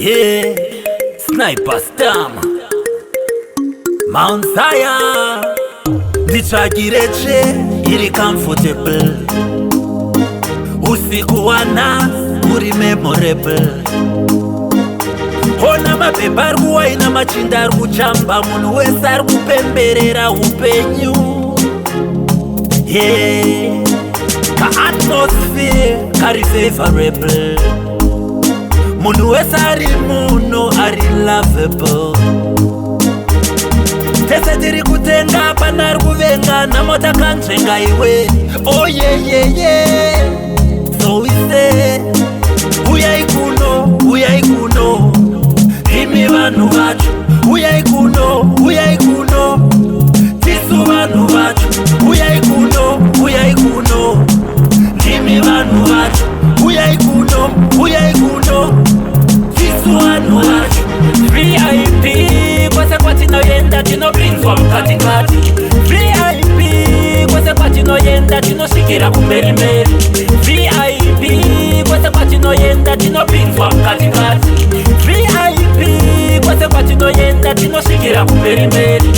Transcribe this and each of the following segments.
Yeah, Sniper Stam Mount Zion. Ndichagireche iri comfortable. Usiku wa nas uri memorable. Hona mapepa arikuwa ina machinda arikuchamba. Munhu wese arikupemberera upenyu. Yeah, ka atmosphere kari favorable. Munhu wese ari muno ari lovable. Tese tiri kutenga pana ari kuvenga namota kanzvenga iwe. Oh yeah yeah yeah. So we say uyai kuno imi vanhu vacho. Uyai kuno tisu vanhu vacho. Uyai kuno imi vanhu vacho. Uyai kuno tisu vanhu vacho. VIP kwese kwatinoenda tinopinzwa mukatikati. VIP kwese kwatinoenda tinosvikira kumberimberi. VIP kwese kwatinoenda tinopinzwa mukatikati. VIP kwese kwatinoenda tinosvikira kumberimberi.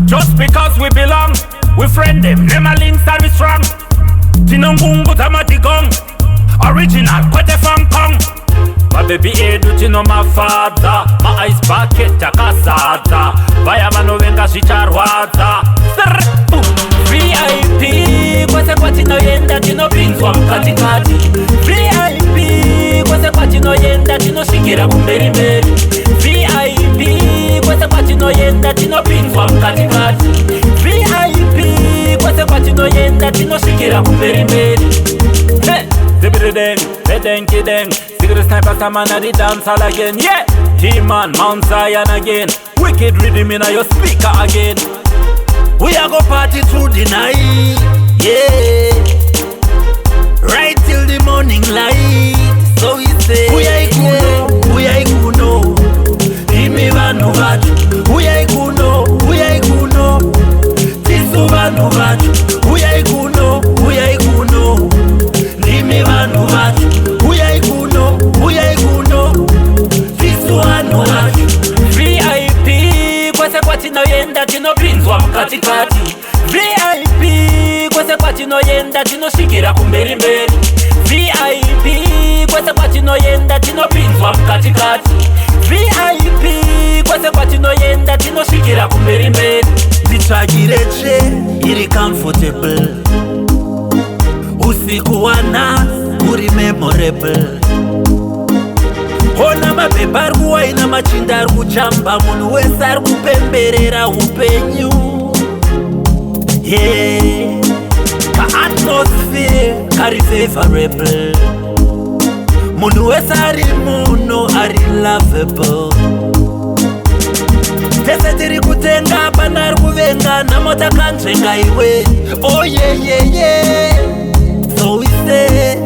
Just because we belong, we friend them, nema links are we strong. Tinongungu tamatigong, original kwete from Kong. My baby edu tino mafadza, my ice bucket takazadza. Vaya vano venga zvicharwadza. VIP kwese kwatinoenda tinopinzwa mukatikati. VIP kwese kwatinoenda tinosvikira kumberimberi. VIP kwese kwatinoenda tinopinzwa mukatikati. VIP kwese kwatinoenda tinosvikira kumberimberi. Zibidideng, Secret Sniper Tman at the dance hall again. Yeah, Tman Mt Zion again. Wicked rhythm in your speaker again. We are go party through the night. Yeah, right till the morning light. So we say uyai kuno imi vanhu vacho. Uyai kuno tisu vanhu vacho. Uyai kuno imi vanhu vacho. Uyai kuno tisu vanhu vacho. VIP kwese kwatinoenda tinopinzwa mukatikati. VIP kwese kwatinoenda tinosvikira kumberimberi. VIP kwese kwatinoenda tinopinzwa mukatikati. VIP kwese kwatinoenda tinosvikira kumberimberi. Ndichagireche iri comfortable. Usiku wa nas uri memorable. Hona mapepa arikuwa ina machinda arikuchamba. Munhu wese arikupemberera upenyu. Yeah, ka atmosphere kari favorable. Munhu wese ari muno ari lovable. Tese tiri kutenga pana ari kuvenga namota kanzvenga iwe. Oh yeah yeah yeah. So we say